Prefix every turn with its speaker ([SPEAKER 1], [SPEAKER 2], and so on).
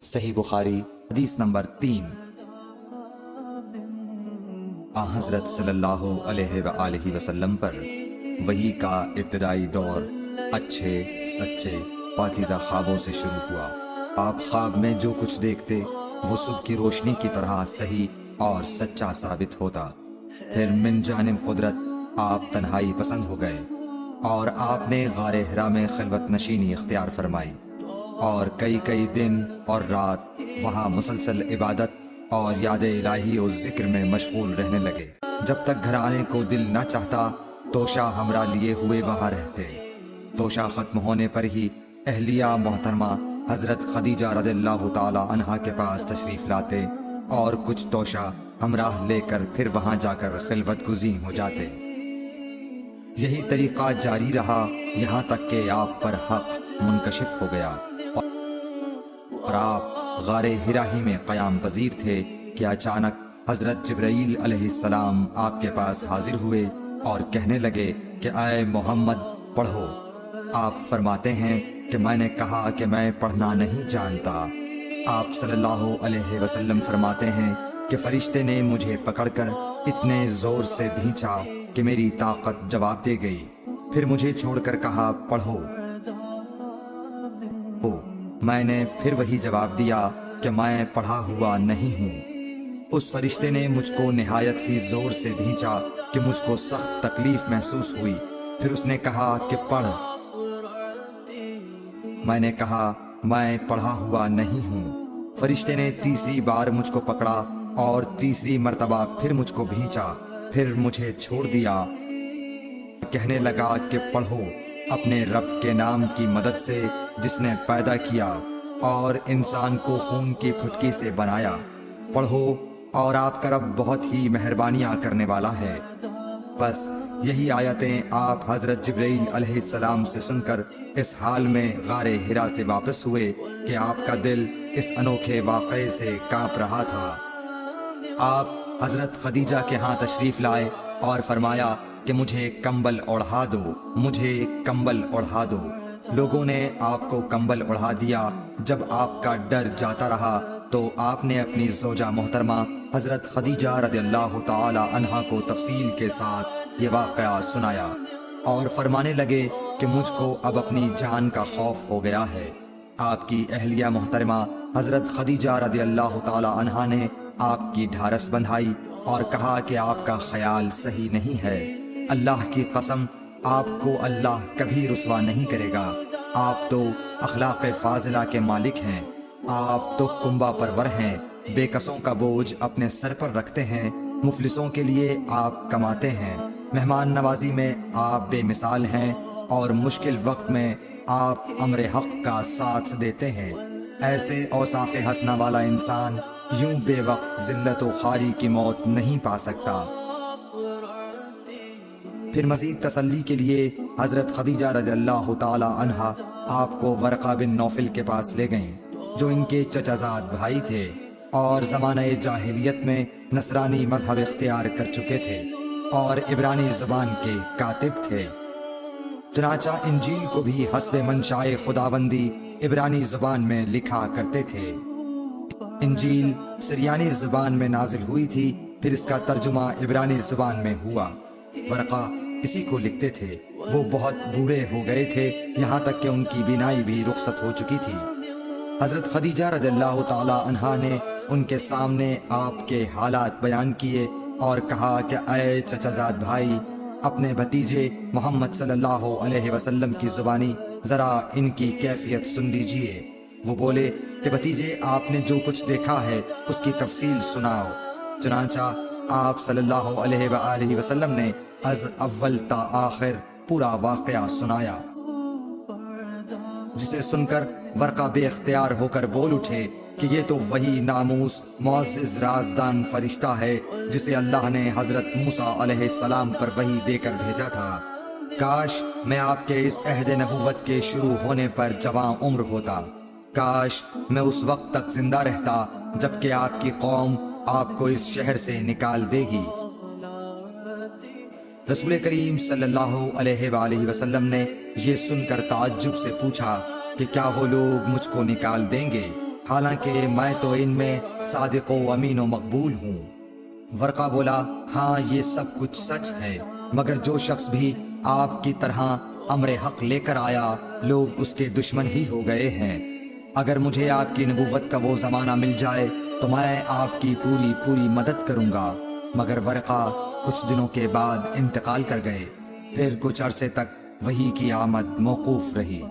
[SPEAKER 1] صحیح بخاری حدیث نمبر 3۔ حضرت صلی اللہ علیہ وآلہ وسلم پر وحی کا ابتدائی دور اچھے سچے پاکیزہ خوابوں سے شروع ہوا۔ آپ خواب میں جو کچھ دیکھتے وہ صبح کی روشنی کی طرح صحیح اور سچا ثابت ہوتا۔ پھر من جانب قدرت آپ تنہائی پسند ہو گئے اور آپ نے غار حرا میں خلوت نشینی اختیار فرمائی اور کئی دن اور رات وہاں مسلسل عبادت اور یاد الہی و ذکر میں مشغول رہنے لگے۔ جب تک گھر آنے کو دل نہ چاہتا توشہ ہمراہ لیے ہوئے وہاں رہتے۔ توشہ ختم ہونے پر ہی اہلیہ محترمہ حضرت خدیجہ رضی اللہ تعالی عنہا کے پاس تشریف لاتے اور کچھ توشہ ہمراہ لے کر پھر وہاں جا کر خلوت گزین ہو جاتے۔ یہی طریقہ جاری رہا یہاں تک کہ آپ پر حق منکشف ہو گیا اور آپ غار حرا ہی میں قیام پذیر تھے کہ اچانک حضرت جبرائیل علیہ السلام آپ کے پاس حاضر ہوئے اور کہنے لگے کہ اے محمد پڑھو۔ آپ فرماتے ہیں کہ میں نے کہا کہ میں پڑھنا نہیں جانتا۔ آپ صلی اللہ علیہ وسلم فرماتے ہیں کہ فرشتے نے مجھے پکڑ کر اتنے زور سے بھینچا کہ میری طاقت جواب دے گئی۔ پھر مجھے چھوڑ کر کہا پڑھو۔ میں نے پھر وہی جواب دیا کہ میں پڑھا ہوا نہیں ہوں۔ اس فرشتے نے مجھ کو نہایت ہی زور سے بھینچا کہ مجھ کو سخت تکلیف محسوس ہوئی۔ پھر اس نے کہا کہ پڑھ۔ میں نے کہا میں پڑھا ہوا نہیں ہوں۔ فرشتے نے تیسری بار مجھ کو پکڑا اور تیسری مرتبہ پھر مجھ کو بھینچا، پھر مجھے چھوڑ دیا۔ کہنے لگا کہ پڑھو اپنے رب کے نام کی مدد سے جس نے پیدا کیا اور انسان کو خون کی پھٹکی سے بنایا۔ پڑھو اور آپ کا رب بہت ہی مہربانیاں کرنے والا ہے۔ بس یہی آیتیں آپ حضرت جبرائیل علیہ السلام سے سن کر اس حال میں غار حرا سے واپس ہوئے کہ آپ کا دل اس انوکھے واقعے سے کانپ رہا تھا۔ آپ حضرت خدیجہ کے ہاں تشریف لائے اور فرمایا کہ مجھے کمبل اوڑھا دو، مجھے کمبل اوڑھا دو۔ لوگوں نے آپ کو کمبل اوڑھا دیا۔ جب آپ کا ڈر جاتا رہا تو آپ نے اپنی زوجہ محترمہ حضرت خدیجہ رضی اللہ تعالی عنہا کو تفصیل کے ساتھ یہ واقعہ سنایا اور فرمانے لگے کہ مجھ کو اب اپنی جان کا خوف ہو گیا ہے۔ آپ کی اہلیہ محترمہ حضرت خدیجہ رضی اللہ تعالی عنہا نے آپ کی ڈھارس بندھائی اور کہا کہ آپ کا خیال صحیح نہیں ہے۔ اللہ کی قسم آپ کو اللہ کبھی رسوا نہیں کرے گا۔ آپ تو اخلاق فاضلہ کے مالک ہیں، آپ تو کنبہ پرور ہیں، بے کسوں کا بوجھ اپنے سر پر رکھتے ہیں، مفلسوں کے لیے آپ کماتے ہیں، مہمان نوازی میں آپ بے مثال ہیں اور مشکل وقت میں آپ امر حق کا ساتھ دیتے ہیں۔ ایسے اوصاف حسنہ والا انسان یوں بے وقت ذلت و خواری کی موت نہیں پا سکتا۔ پھر مزید تسلی کے لیے حضرت خدیجہ رضی اللہ تعالی عنہا آپ کو ورقہ بن نوفل کے پاس لے گئیں جو ان کے چچا زاد بھائی تھے اور زمانہ جاہلیت میں نصرانی مذہب اختیار کر چکے تھے اور عبرانی زبان کے کاتب تھے۔ چنانچہ انجیل کو بھی حسب منشائے خداوندی عبرانی زبان میں لکھا کرتے تھے۔ انجیل سریانی زبان میں نازل ہوئی تھی، پھر اس کا ترجمہ عبرانی زبان میں ہوا۔ ورقہ اسی کو لکھتے تھے۔ وہ بہت بوڑھے ہو گئے تھے، یہاں تک کہ ان کی بینائی بھی رخصت ہو چکی تھی۔ حضرت خدیجہ رضی اللہ تعالی عنہا نے ان کے سامنے آپ کے حالات بیان کیے اور کہا کہ اے چچا زاد بھائی، اپنے بھتیجے محمد صلی اللہ علیہ وسلم کی زبانی ذرا ان کی کیفیت سن لیجئے۔ وہ بولے کہ بھتیجے آپ نے جو کچھ دیکھا ہے اس کی تفصیل سناؤ۔ چنانچہ آپ صلی اللہ علیہ وآلہ وسلم نے از اول تا آخر پورا واقعہ سنایا، جسے سن کر ورقہ بے اختیار ہو کر بول اٹھے کہ یہ تو وہی ناموس معزز رازدان فرشتہ ہے جسے اللہ نے حضرت موسیٰ علیہ السلام پر وحی دے کر بھیجا تھا۔ کاش میں آپ کے اس عہد نبوت کے شروع ہونے پر جوان عمر ہوتا، کاش میں اس وقت تک زندہ رہتا جبکہ آپ کی قوم آپ کو اس شہر سے نکال دے گی۔ رسول کریم صلی اللہ علیہ وآلہ وسلم نے یہ سن کر تعجب سے پوچھا کہ کیا وہ لوگ مجھ کو نکال دیں گے؟ حالانکہ میں تو ان میں صادق و امین و مقبول ہوں۔ ورقہ بولا، ہاں یہ سب کچھ سچ ہے، مگر جو شخص بھی آپ کی طرح امر حق لے کر آیا لوگ اس کے دشمن ہی ہو گئے ہیں۔ اگر مجھے آپ کی نبوت کا وہ زمانہ مل جائے تو میں آپ کی پوری مدد کروں گا۔ مگر ورقہ کچھ دنوں کے بعد انتقال کر گئے، پھر کچھ عرصے تک وحی کی آمد موقوف رہی۔